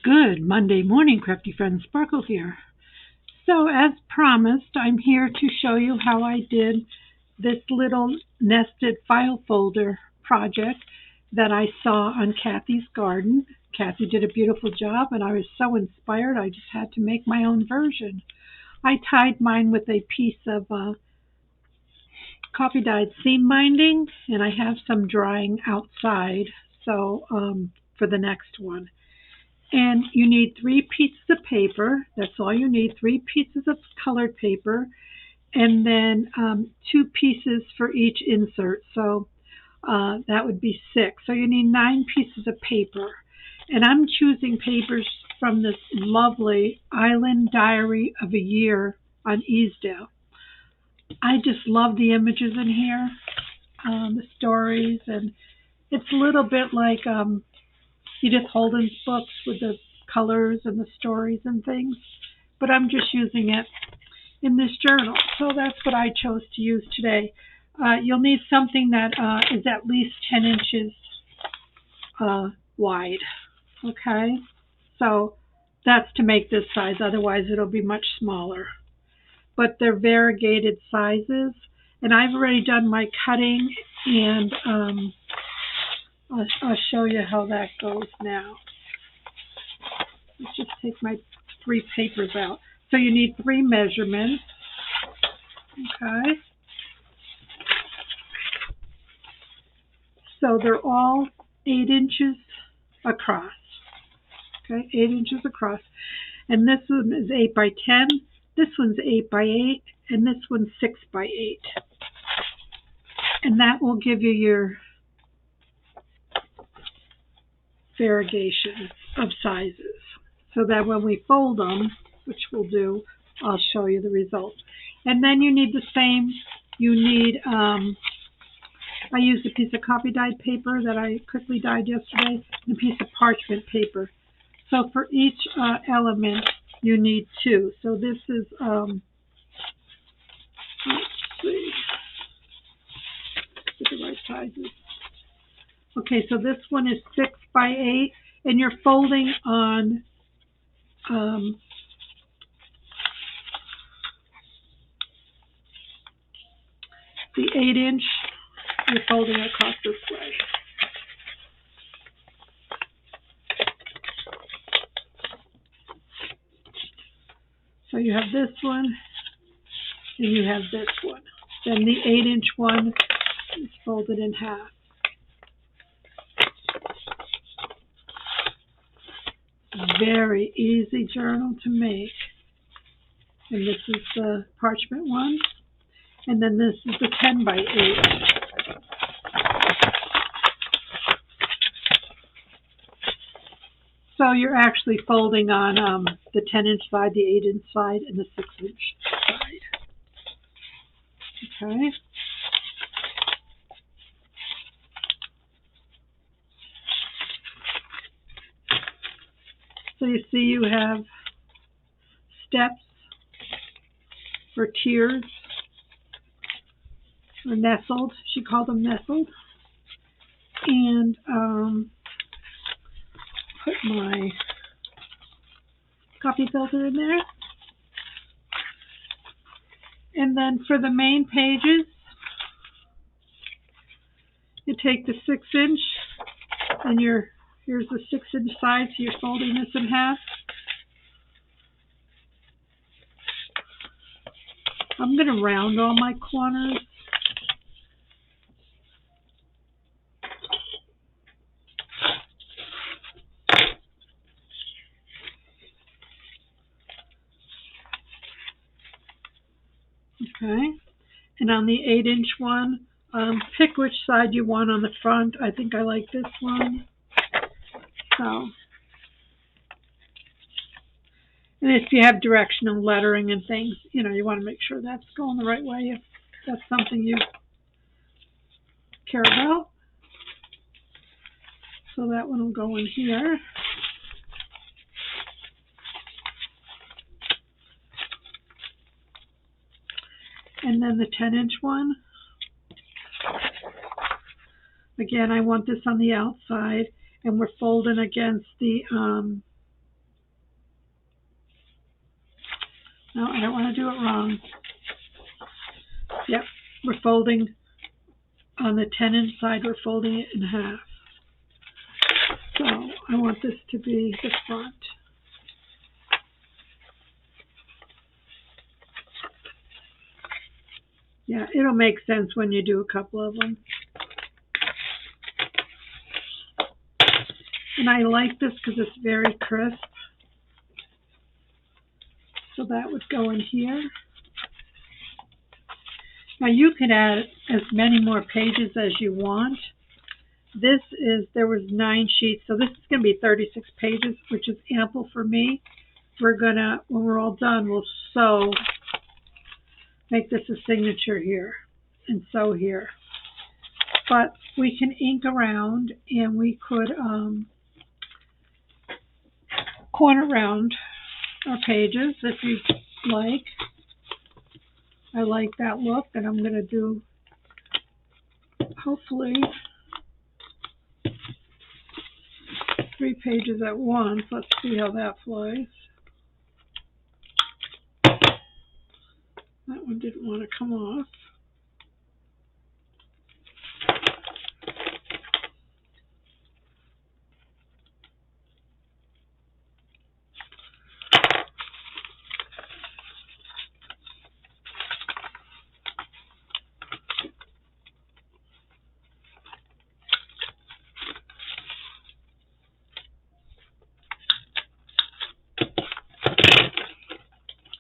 Good Monday morning, Crafty Friends. Sparkle here. So, as promised, I'm here to show you how I did this little nested file folder project that I saw on Cathy's garden. Cathy did a beautiful job, and I was so inspired I just had to make my own version. I tied mine with a piece of coffee dyed seam binding, and I have some drying outside for the next one. And you need 3 pieces of paper. That's all you need. 3 pieces of colored paper, and then 2 pieces for each insert. So that would be 6. So you need 9 pieces of paper. And I'm choosing papers from this lovely Island Diary of a Year on Easdale. I just love the images in here, the stories, and it's a little bit like Edith Holden's books with the colors and the stories and things, but I'm just using it in this journal. So that's what I chose to use today. You'll need something that is at least 10 inches wide. Okay, so that's to make this size, otherwise it'll be much smaller. But they're variegated sizes, and I've already done my cutting, and I'll show you how that goes now. Let's just take my 3 papers out. So you need 3 measurements. Okay. So they're all 8 inches across. Okay, 8 inches across. And this one is 8 by 10. This one's 8 by 8. And this one's 6 by 8. And that will give you your variegation of sizes, so that when we fold them, which we'll do, I'll show you the result. And then you need the same. You need, I used a piece of coffee dyed paper that I quickly dyed yesterday, and a piece of parchment paper. So for each element, you need 2. So this is, let's see, get the right sizes. Okay, so this one is 6 by 8, and you're folding on the 8-inch. You're folding across this way. So you have this one, and you have this one. Then the 8-inch one is folded in half. Very easy journal to make. And this is the parchment one. And then this is the 10 by 8. So you're actually folding on the 10-inch side, the 8-inch side, and the 6-inch side. Okay. So you see you have steps for tiers, or nestled. She called them nestled. And put my copy filter in there. And then for the main pages, you take the 6-inch, and here's the 6-inch side, so you're folding this in half. I'm going to round all my corners. Okay, and on the 8-inch one, pick which side you want on the front. I think I like this one. So, and if you have directional lettering and things, you want to make sure that's going the right way if that's something you care about. So that one will go in here. And then the 10-inch one. Again, I want this on the outside, and we're folding against the No, I don't want to do it wrong. Yep, we're folding on the 10-inch side, we're folding it in half. So I want this to be the front. Yeah, it'll make sense when you do a couple of them. And I like this because it's very crisp. So that would go in here. Now you can add as many more pages as you want. There was 9 sheets, so this is going to be 36 pages, which is ample for me. We're gonna, when we're all done, we'll sew, make this a signature here, and sew here. But we can ink around, and we could corner round our pages if you like. I like that look, and I'm going to do, hopefully, 3 pages at once. Let's see how that flies. That one didn't want to come off.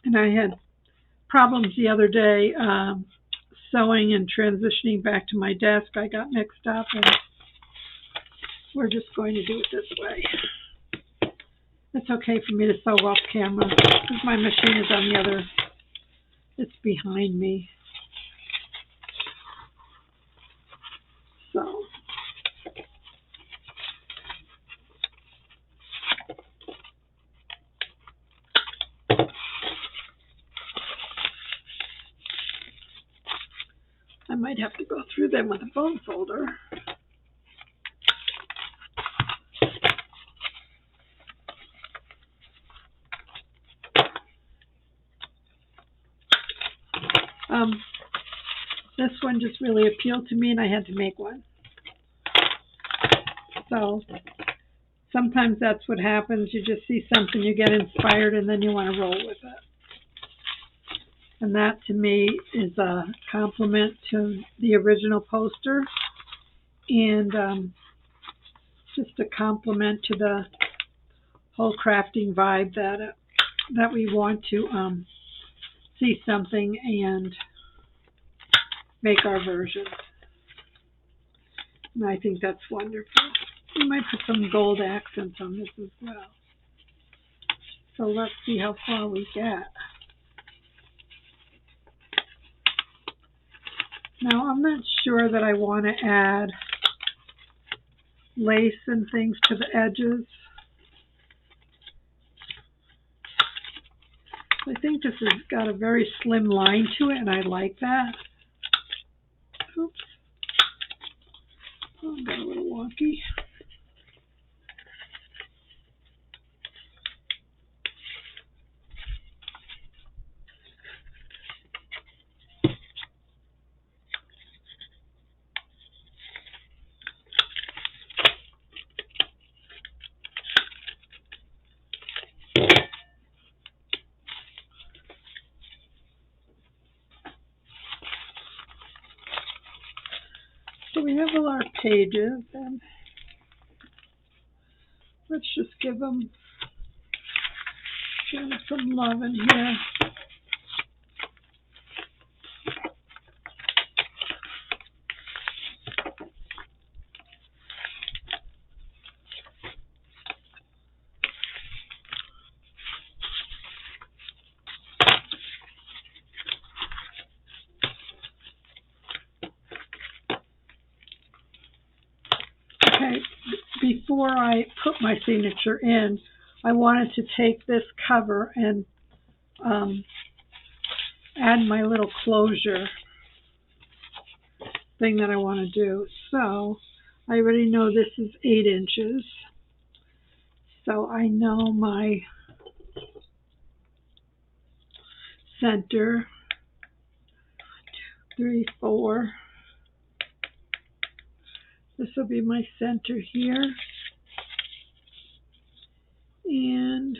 And I had problems the other day sewing and transitioning back to my desk. I got mixed up, and we're just going to do it this way. It's okay for me to sew off camera because my machine is on the other, it's behind me. So I might have to go through them with a bone folder. This one just really appealed to me, and I had to make one. So sometimes that's what happens. You just see something, you get inspired, and then you want to roll with it. And that, to me, is a compliment to the original poster, and just a compliment to the whole crafting vibe that we want to see something and make our version. And I think that's wonderful. We might put some gold accents on this as well. So let's see how far we get. Now, I'm not sure that I want to add lace and things to the edges. I think this has got a very slim line to it, and I like that. Oops. Oh, I got a little wonky. So we have all our pages, and let's just give them some love in here. Okay, before I put my signature in, I wanted to take this cover and add my little closure thing that I want to do. So I already know this is 8 inches. So I know my center. 3, 4. This will be my center here. And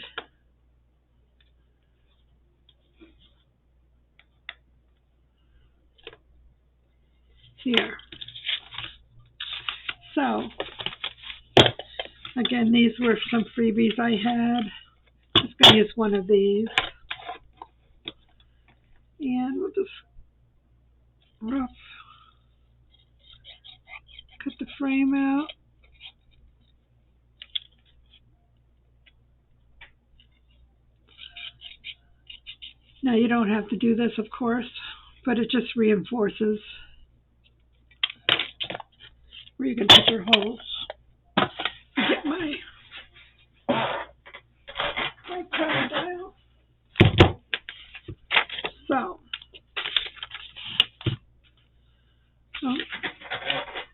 here. So, again, these were some freebies I had. I'm just going to use one of these. And we'll just rough cut the frame out. Now you don't have to do this, of course, but it just reinforces where you can put your holes. Get my crown dial. So,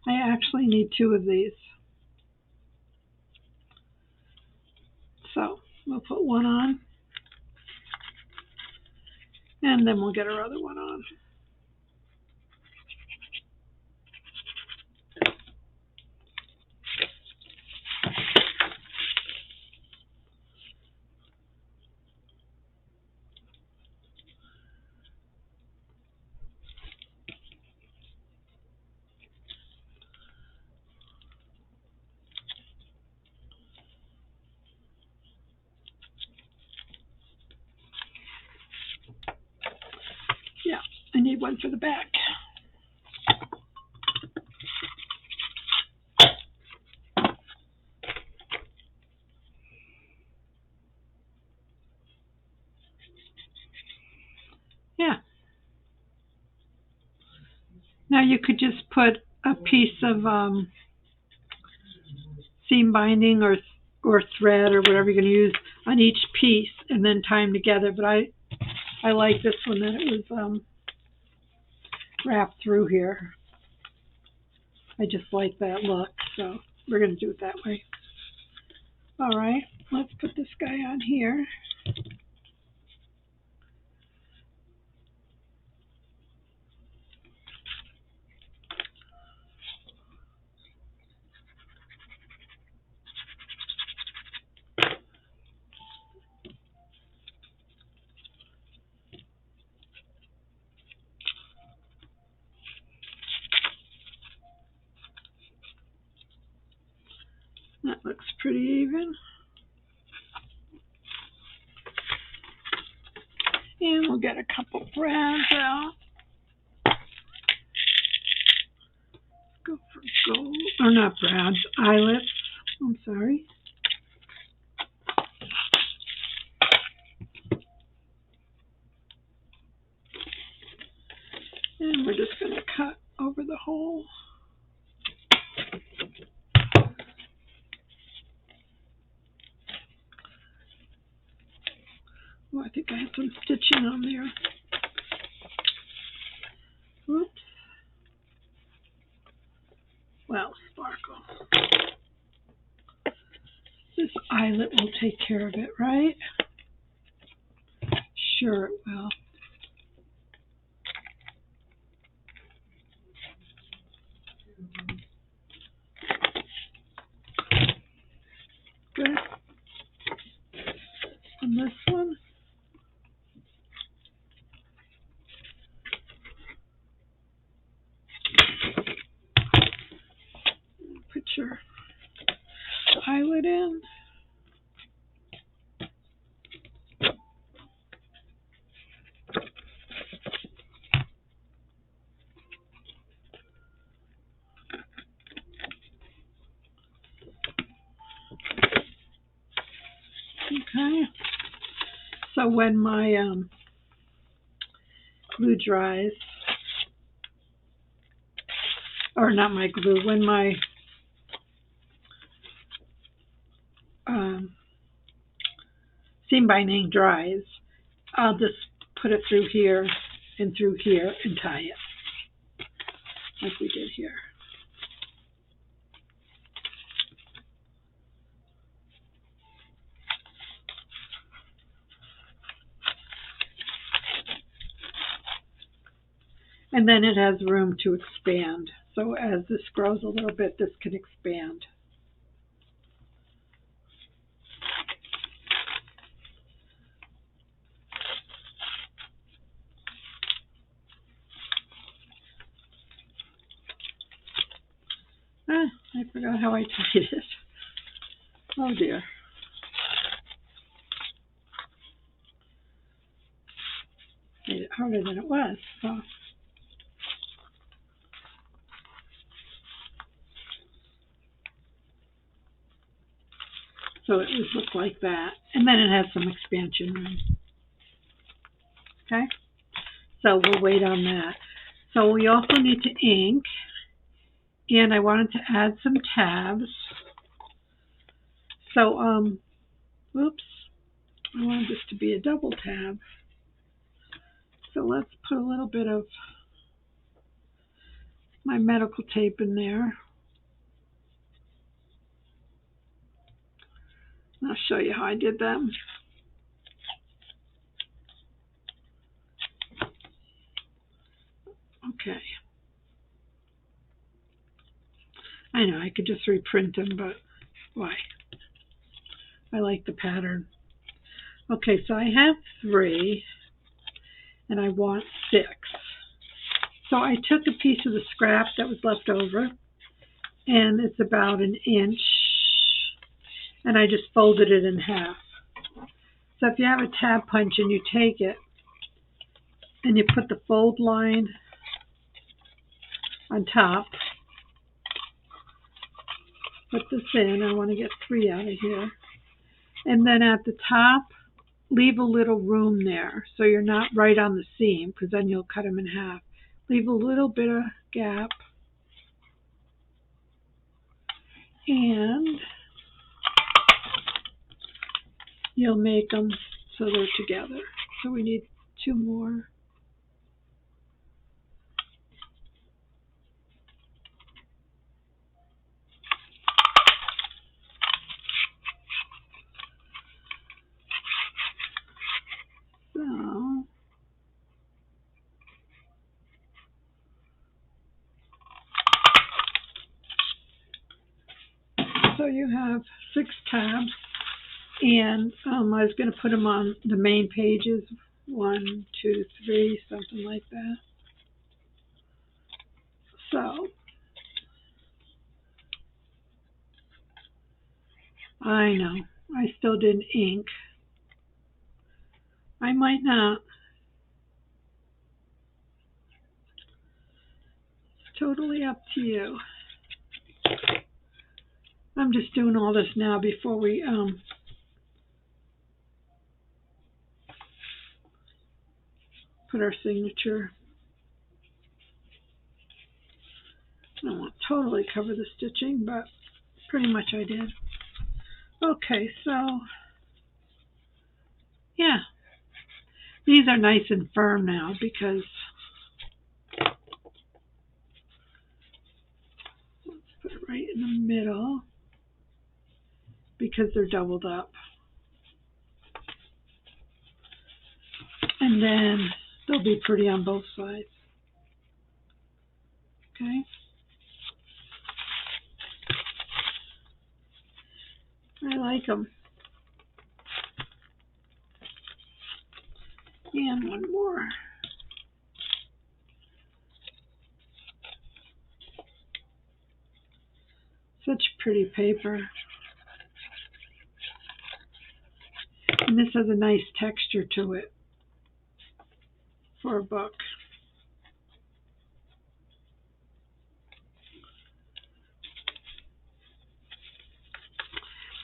I actually need 2 of these. So we'll put one on, and then we'll get our other one on. Yeah, I need one for the back. Yeah. Now you could just put a piece of seam binding or thread or whatever you're going to use on each piece and then tie them together. But I like this one that it was wrapped through here. I just like that look, so we're going to do it that way. All right, let's put this guy on here. That looks pretty even. And we'll get a couple browns out. Go for gold, or not browns, eyelets. I'm sorry. And we're just going to cut over the hole. Oh, I think I have some stitching on there. Oops. Well, sparkle. This eyelet will take care of it, right? Sure it will. Good. And this one. Put your eyelet in. Okay. So when my glue dries, or not my glue, when my seam binding dries, I'll just put it through here and tie it, like we did here. And then it has room to expand. So as this grows a little bit, this can expand. I forgot how I tied it. Oh dear. Made it harder than it was. So it would look like that. And then it has some expansion room. Okay? So we'll wait on that. So we also need to ink. And I wanted to add some tabs. So, oops. I wanted this to be a double tab. So let's put a little bit of my medical tape in there. I'll show you how I did that. Okay. I know I could just reprint them, but why? I like the pattern. Okay, so I have 3, and I want 6. So I took a piece of the scrap that was left over, and it's about 1 inch, and I just folded it in half. So if you have a tab punch and you take it, and you put the fold line on top, put this in. I want to get 3 out of here. And then at the top, leave a little room there so you're not right on the seam, because then you'll cut them in half. Leave a little bit of gap. And you'll make them so they're together. So we need 2 more. So you have 6 tabs, and I was going to put them on the main pages, 1, 2, 3, something like that. So I know I still didn't ink. I might not. It's totally up to you. I'm just doing all this now before we put our signature. I don't want to totally cover the stitching, but pretty much I did. Okay, so yeah, these are nice and firm now because let's put it right in the middle because they're doubled up. And then they'll be pretty on both sides. Okay. I like them. And one more. Such pretty paper. And this has a nice texture to it for a book.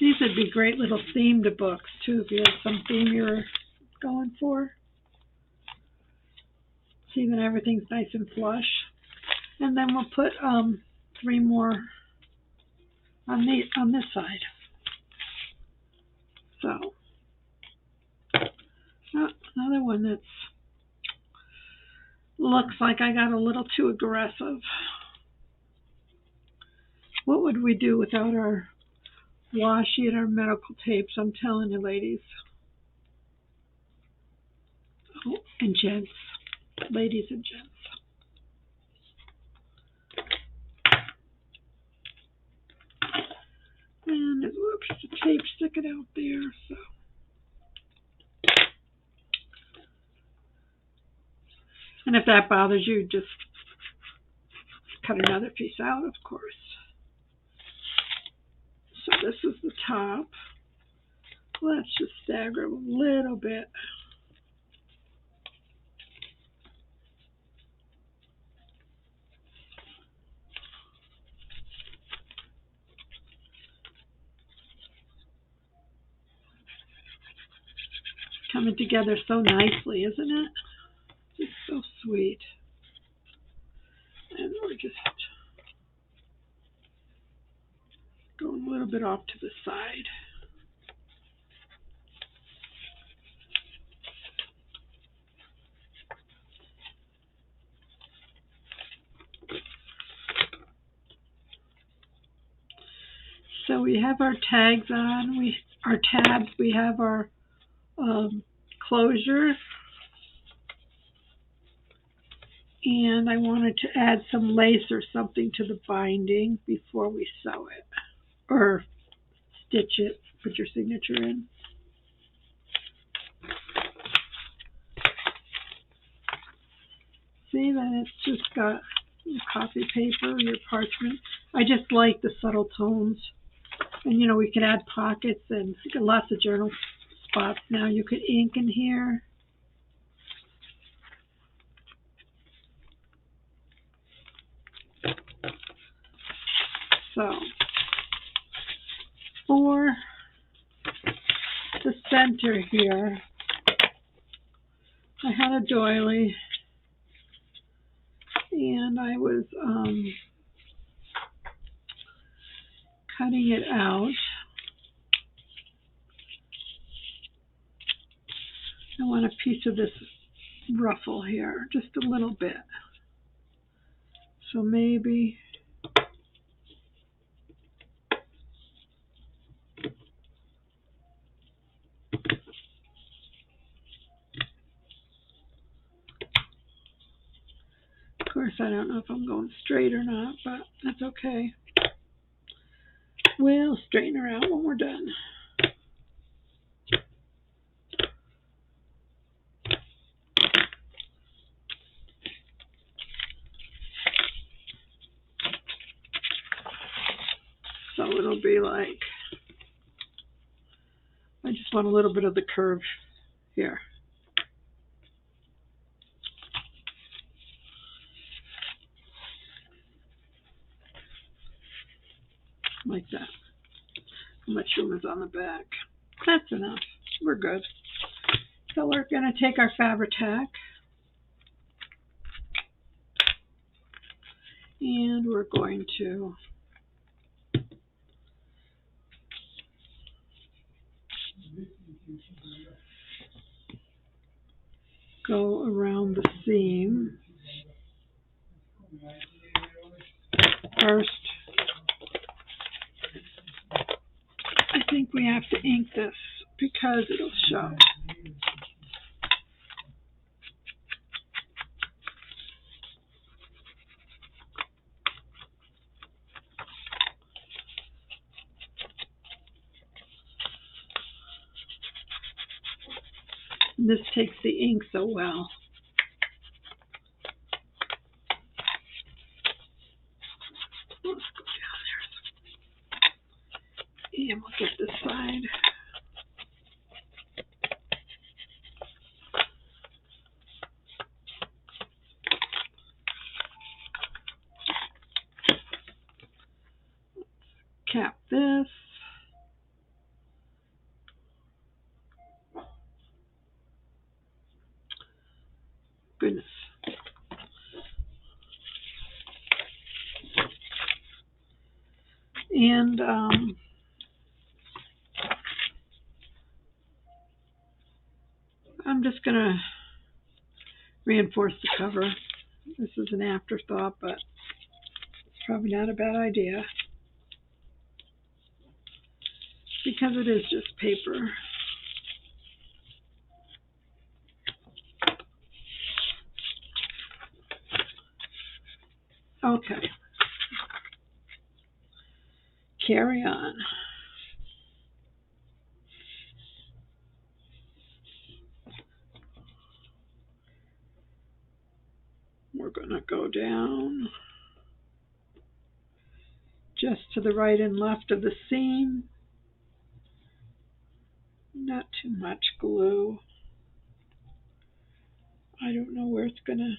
These would be great little themed books too, if you have some theme you're going for. See that everything's nice and flush. And then we'll put 3 more on this side. So another one that looks like I got a little too aggressive. What would we do without our washi and our medical tapes? I'm telling you, ladies. Oh, and gents. Ladies and gents. And there's a little piece of tape sticking out there, so. And if that bothers you, just cut another piece out, of course. So this is the top. Let's just stagger a little bit. Coming together so nicely, isn't it? It's so sweet. And we're just going a little bit off to the side. So we have our tags on, our tabs, we have our closure. And I wanted to add some lace or something to the binding before we sew it. Or stitch it, put your signature in. See, then it's just got your copy paper, your parchment. I just like the subtle tones. And you know, we can add pockets and lots of journal spots now. You could ink in here. So, for the center here, I had a doily, and I was cutting it out. I want a piece of this ruffle here, just a little bit. So maybe of course, I don't know if I'm going straight or not, but that's okay. We'll straighten her out when we're done. So it'll be like, I just want a little bit of the curve here. Like that. How much room is on the back? That's enough. We're good. So we're going to take our Fabri-Tac and we're going to go around the seam. First, I think we have to ink this because it'll show. This takes the ink so well. Let's go down there. And we'll get this side. Cap this. Goodness. And I'm just going to reinforce the cover. This is an afterthought, but it's probably not a bad idea because it is just paper. Okay. Carry on. going to go down just to the right and left of the seam. Not too much glue. I don't know where it's going to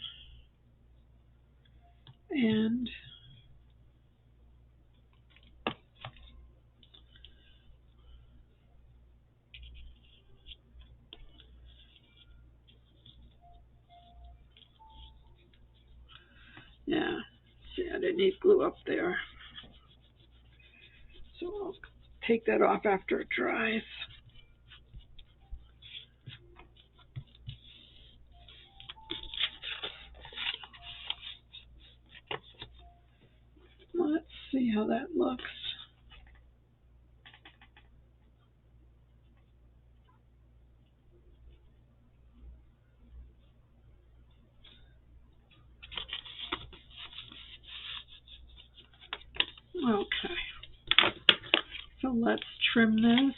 end. Yeah, see, I didn't need glue up there. So I'll take that off after it dries. Let's see how that looks. Okay, so let's trim this,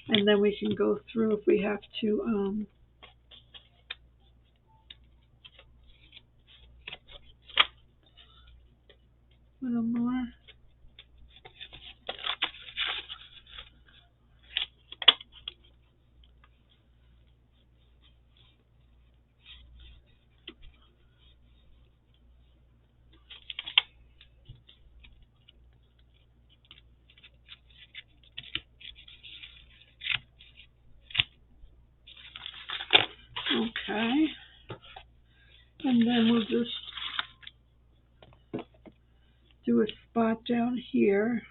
and then we can go through if we have to a little more. Okay, and then we'll just do a spot down here.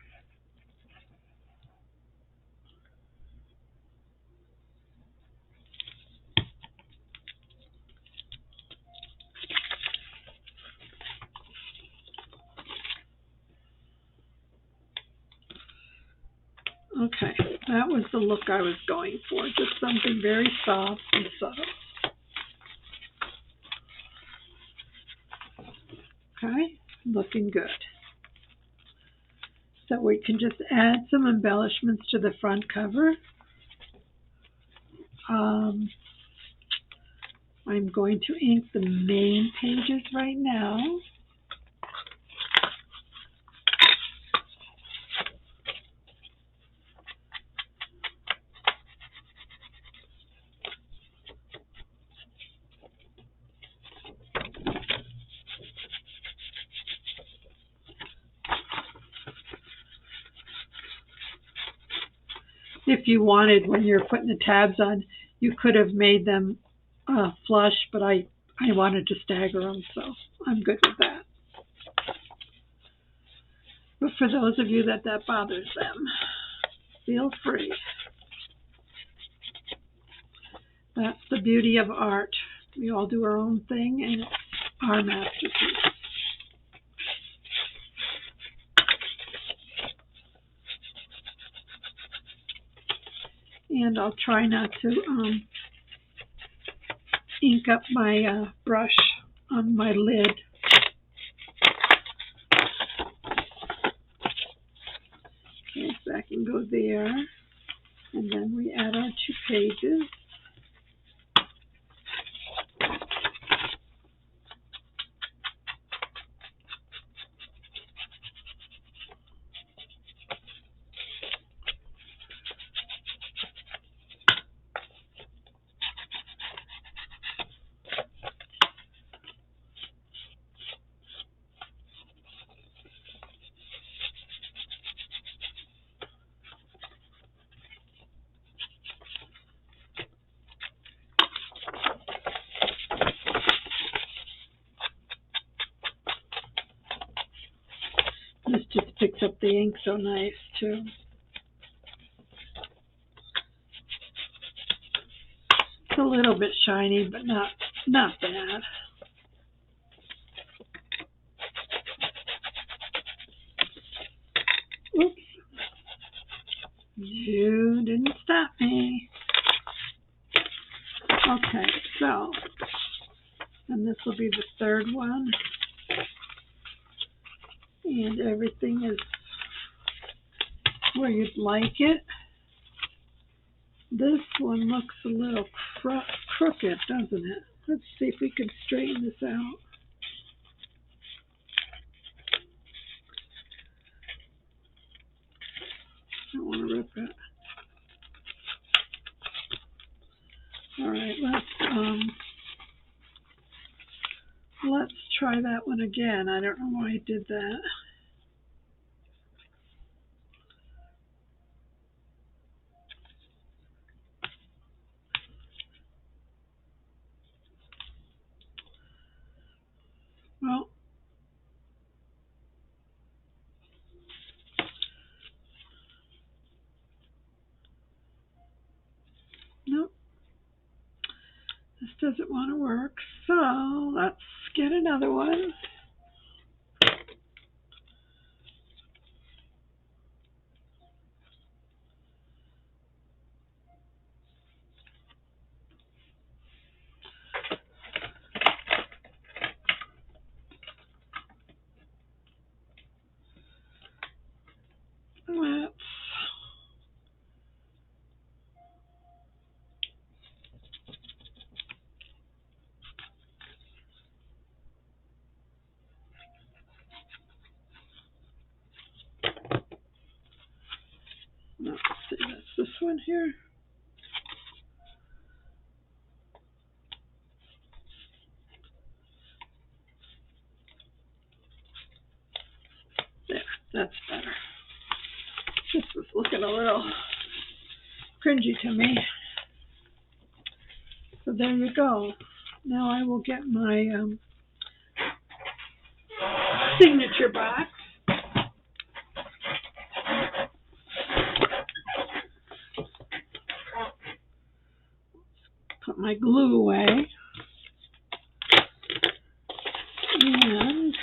Okay, that was the look I was going for, just something very soft and subtle. Okay, looking good. So we can just add some embellishments to the front cover. I'm going to ink the main pages right now. If you wanted, when you're putting the tabs on, you could have made them flush, but I wanted to stagger them, so I'm good with that. But for those of you that bothers them, feel free. That's the beauty of art. We all do our own thing, and it's our masterpiece. And I'll try not to ink up my brush on my lid. Okay, so that can go there. And then we add our 2 pages. This just picks up the ink so nice too. It's a little bit shiny, but not bad. Oops. You didn't stop me. Okay, so, and this will be the 3rd one. And everything is where you'd like it. This one looks a little crooked, doesn't it? Let's see if we can straighten this out. I don't want to rip it. All right, let's try that one again. I don't know why I did that. Well, nope, this doesn't want to work. So let's get another one. Let's see, that's this one here. There, that's better. This was looking a little cringy to me. So there you go. Now I will get my signature box. Put my glue away. And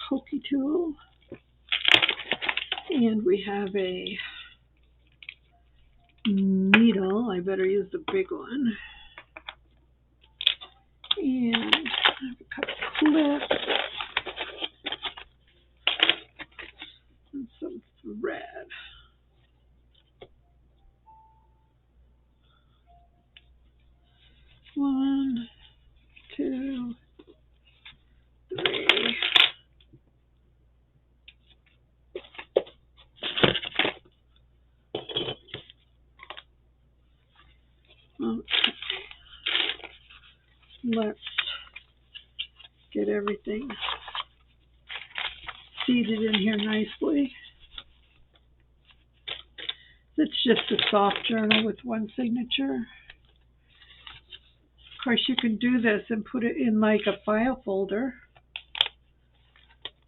pokey tool. And we have a needle. I better use the big one. And I have a couple clips. And some thread. One, two, three. Okay. Let's get everything seated in here nicely. It's just a soft journal with one signature. Of course, you can do this and put it in like a file folder.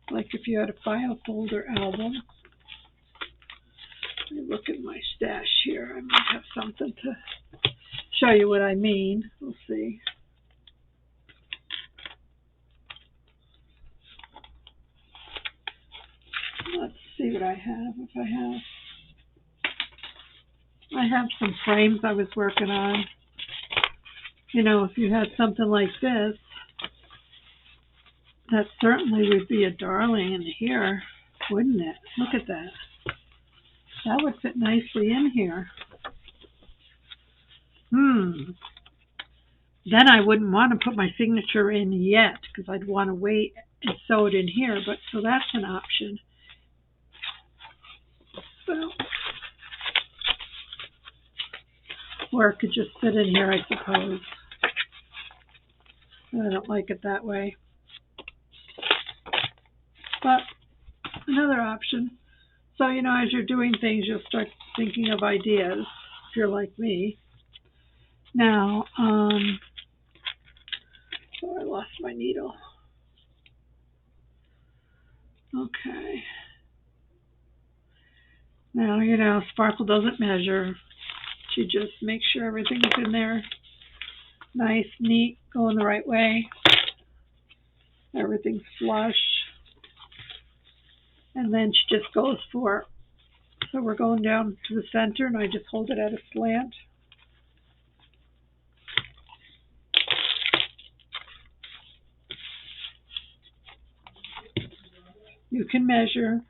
Like if you had a file folder album. Let me look at my stash here. I might have something to show you what I mean. We'll see. Let's see what I have. If I have some frames I was working on. You know, if you had something like this, that certainly would be a darling in here, wouldn't it? Look at that. That would fit nicely in here. Then I wouldn't want to put my signature in yet because I'd want to wait and sew it in here. But so that's an option. So, or it could just sit in here, I suppose. I don't like it that way. But another option. So, you know, as you're doing things, you'll start thinking of ideas if you're like me. Now, oh, I lost my needle. Okay. Now, you know, Sparkle doesn't measure. She just makes sure everything's in there nice, neat, going the right way. Everything's flush. And then she just goes for it. So we're going down to the center, and I just hold it at a slant. You can measure.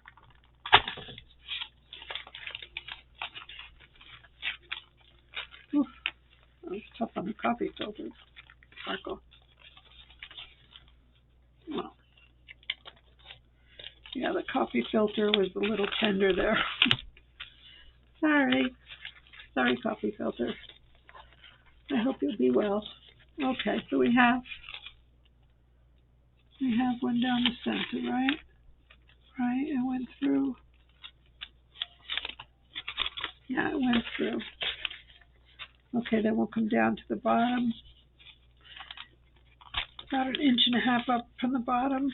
coffee filter was a little tender there. Sorry, coffee filter. I hope you'll be well. Okay, so we have one down the center, right? Right, it went through. Yeah, it went through. Okay, then we'll come down to the bottom. About 1.5 inches up from the bottom.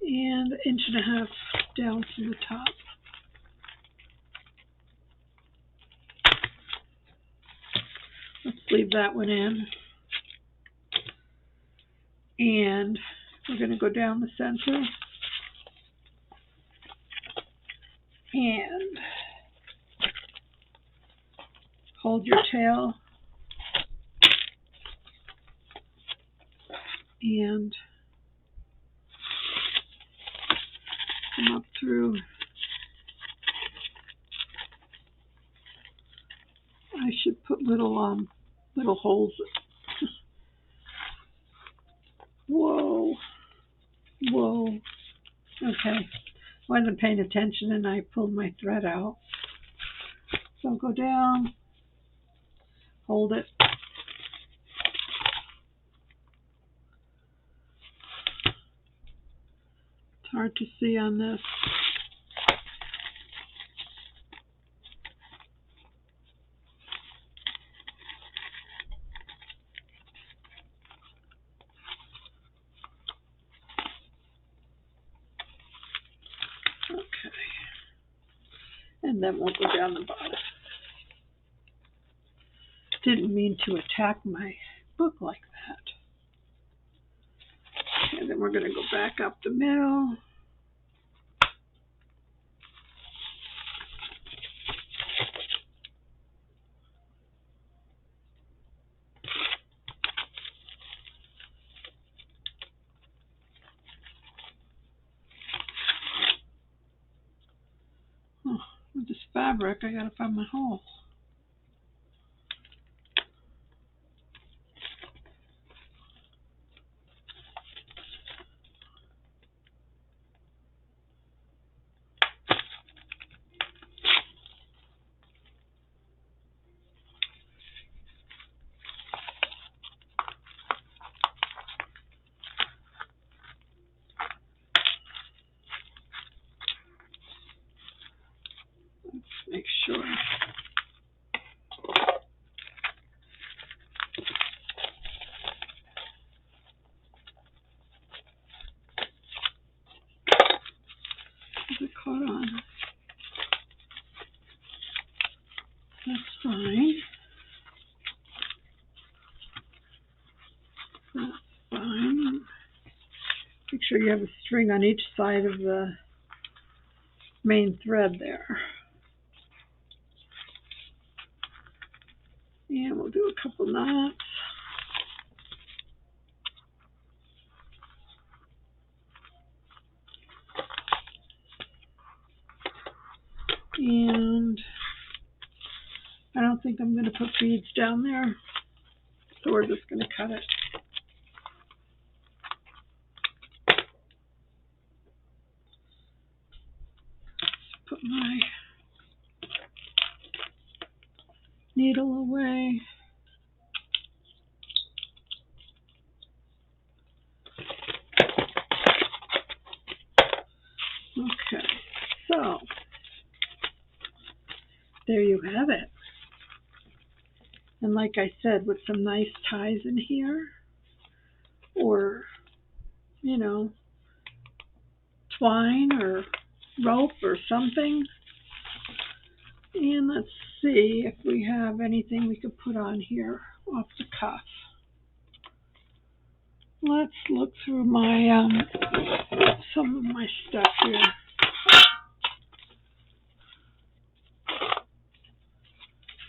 And 1.5 inches down from the top. Let's leave that one in. And we're going to go down the center. And hold your tail. And come up through. I should put little holes. Whoa. Okay. Wasn't paying attention and I pulled my thread out. So go down, hold it. It's hard to see on this. Okay. And then we'll go down the bottom. Didn't mean to attack my book like that. And then we're going to go back up the middle. Oh, with this fabric, I got to find my hole. Make sure. Is it caught on? That's fine. That's fine. Make sure you have a string on each side of the main thread there. And we'll do a couple knots. And I don't think I'm going to put beads down there, so we're just going to cut it. Put my needle away. Okay, so there you have it. And like I said, with some nice ties in here, or, you know, twine or rope or something. And let's see if we have anything we could put on here off the cuff. Let's look through my some of my stuff here.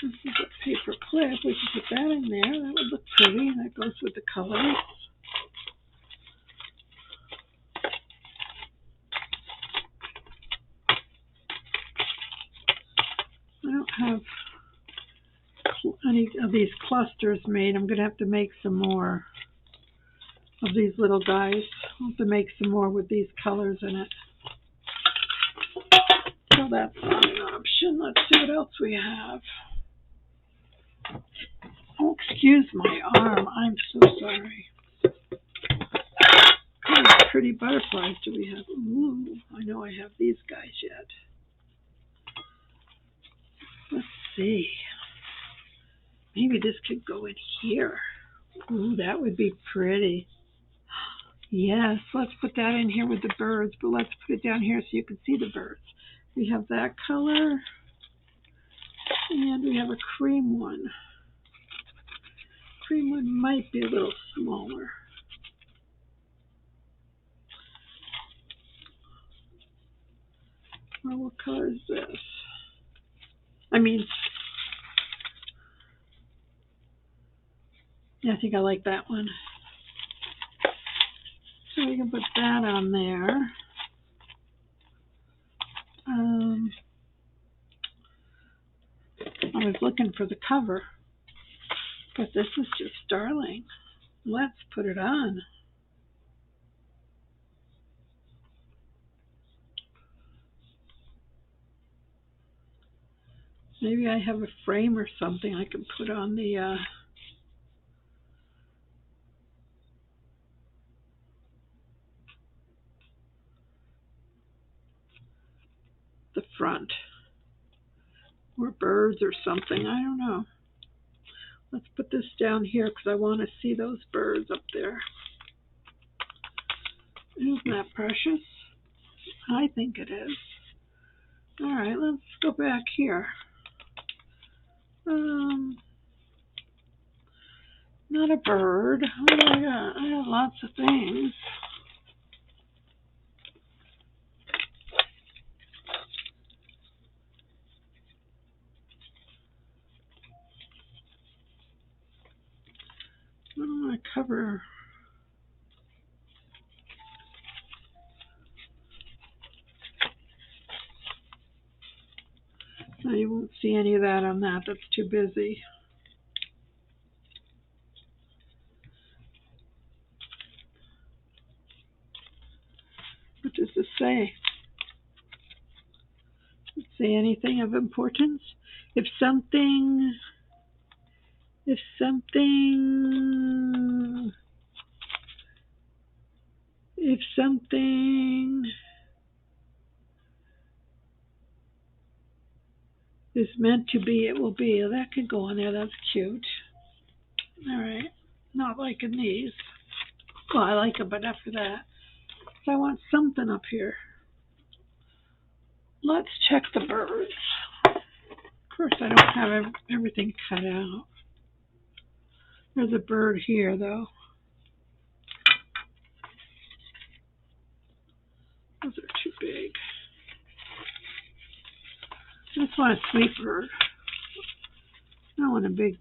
This is a paper clip. We can put that in there. That would look pretty. That goes with the colors. I don't have any of these clusters made. I'm going to have to make some more of these little guys. I'll have to make some more with these colors in it. So that's not an option. Let's see what else we have. Oh, excuse my arm. I'm so sorry. What kind of pretty butterflies do we have? Ooh, I know I have these guys yet. Let's see. Maybe this could go in here. Ooh, that would be pretty. Yes, let's put that in here with the birds, but let's put it down here so you can see the birds. We have that color, and we have a cream one. Cream one might be a little smaller. Well, what color is this? Yeah, I think I like that one. So we can put that on there. I was looking for the cover, but this is just darling. Let's put it on. Maybe I have a frame or something I can put on the front, or birds or something. I don't know. Let's put this down here because I want to see those birds up there. Isn't that precious? I think it is. All right, let's go back here. Not a bird. What do I got? I got lots of things. I don't want to cover. No, you won't see any of that on that. That's too busy. What does this say? Does it say anything of importance? If something is meant to be, it will be. That could go on there. That's cute. All right. Not liking these. Well, I like them, but not for that. So I want something up here. Let's check the birds. Of course, I don't have everything cut out. There's a bird here, though. Those are too big. I just want a sweet bird. I don't want a big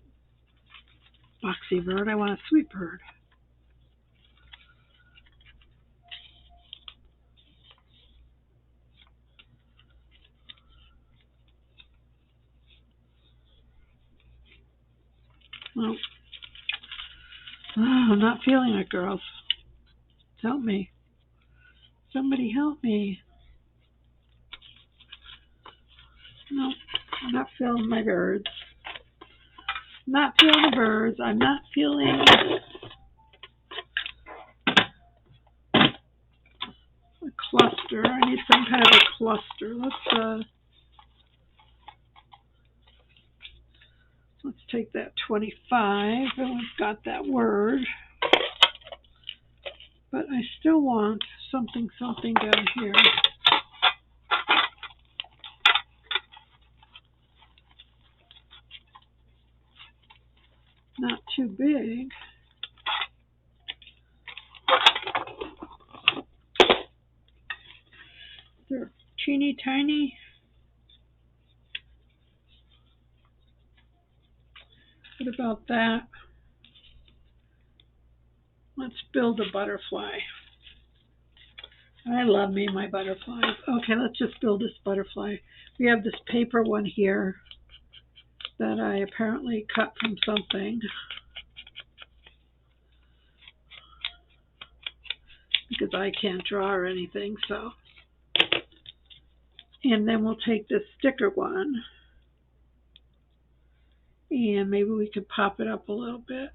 boxy bird. I want a sweet bird. Well, I'm not feeling it, girls. Help me. Somebody help me. No, I'm not feeling my birds. Not feeling the birds. I'm not feeling a cluster. I need some kind of a cluster. Let's take that 25, and we've got that word. But I still want something down here. Not too big. They're teeny tiny. What about that? Let's build a butterfly. I love me my butterflies. Okay, let's just build this butterfly. We have this paper one here that I apparently cut from something, because I can't draw or anything, so. And then we'll take this sticker one, and maybe we could pop it up a little bit.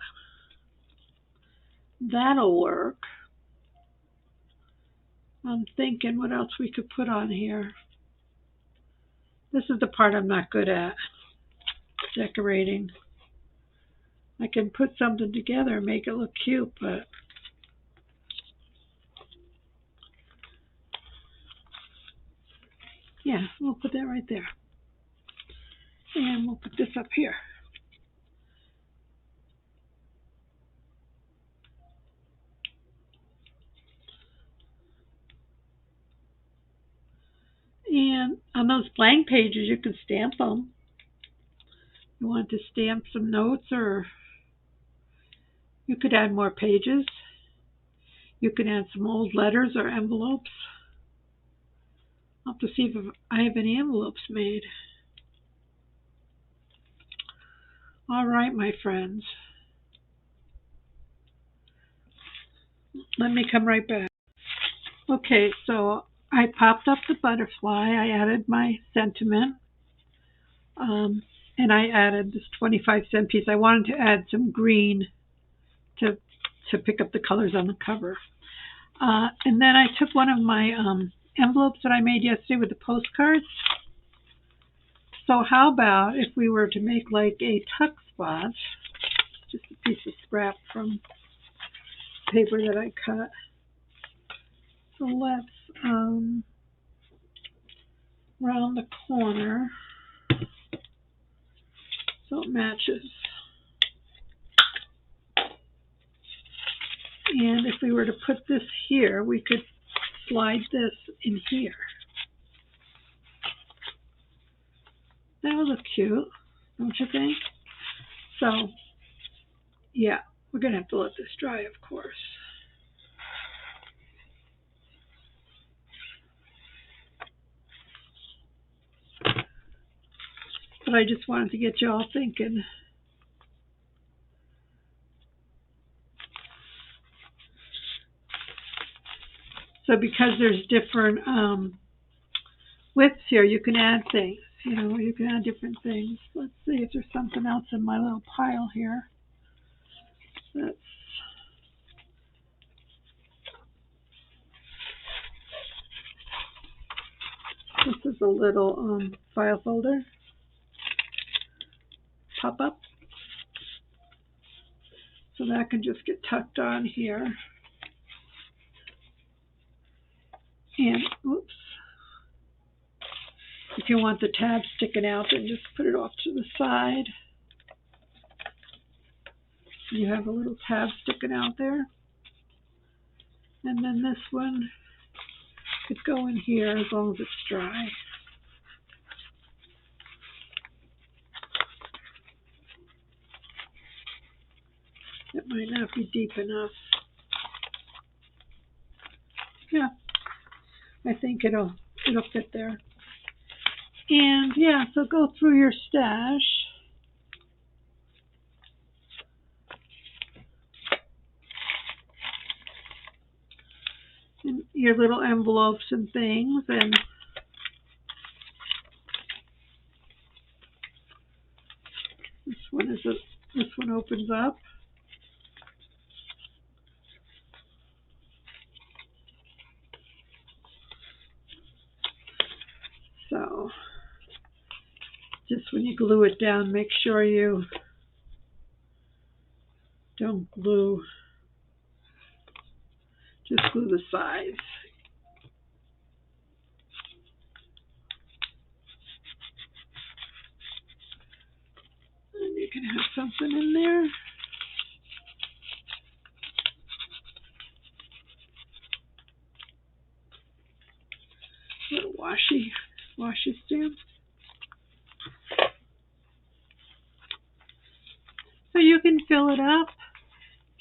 That'll work. I'm thinking what else we could put on here. This is the part I'm not good at, decorating. I can put something together and make it look cute, but yeah, we'll put that right there. And we'll put this up here. And on those blank pages, you can stamp them. You want to stamp some notes, or you could add more pages. You can add some old letters or envelopes. I'll have to see if I have any envelopes made. All right, my friends. Let me come right back. Okay, so I popped up the butterfly. I added my sentiment. And I added this 25-cent piece. I wanted to add some green to pick up the colors on the cover. And then I took one of my envelopes that I made yesterday with the postcards. So how about if we were to make like a tuck spot, just a piece of scrap from paper that I cut. So let's round the corner so it matches. And if we were to put this here, we could slide this in here. That would look cute, don't you think? So, yeah, we're going to have to let this dry, of course. But I just wanted to get you all thinking. So because there's different widths here, you can add things. You know, you can add different things. Let's see if there's something else in my little pile here. This is a little file folder. Pop up. So that can just get tucked on here. And, oops. If you want the tab sticking out, then just put it off to the side. You have a little tab sticking out there. And then this one could go in here as long as it's dry. It might not be deep enough. Yeah, I think it'll fit there. And yeah, so go through your stash. And your little envelopes and things, and this one opens up. So just when you glue it down, make sure you don't glue, just glue the sides. And you can have something in there. Little washi stamp. So you can fill it up,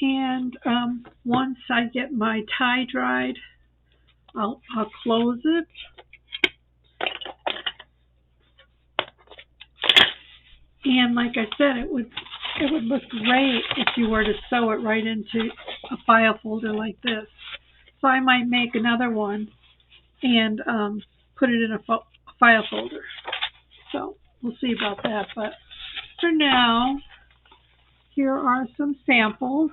and once I get my tie dried, I'll close it. And like I said, it would look great if you were to sew it right into a file folder like this. So I might make another one and put it in a file folder. So we'll see about that. But for now, here are some samples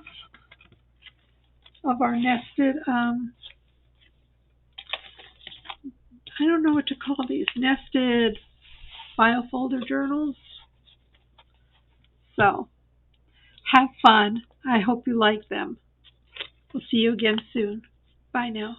of our nested, I don't know what to call these, nested file folder journals. So have fun. I hope you like them. We'll see you again soon. Bye now.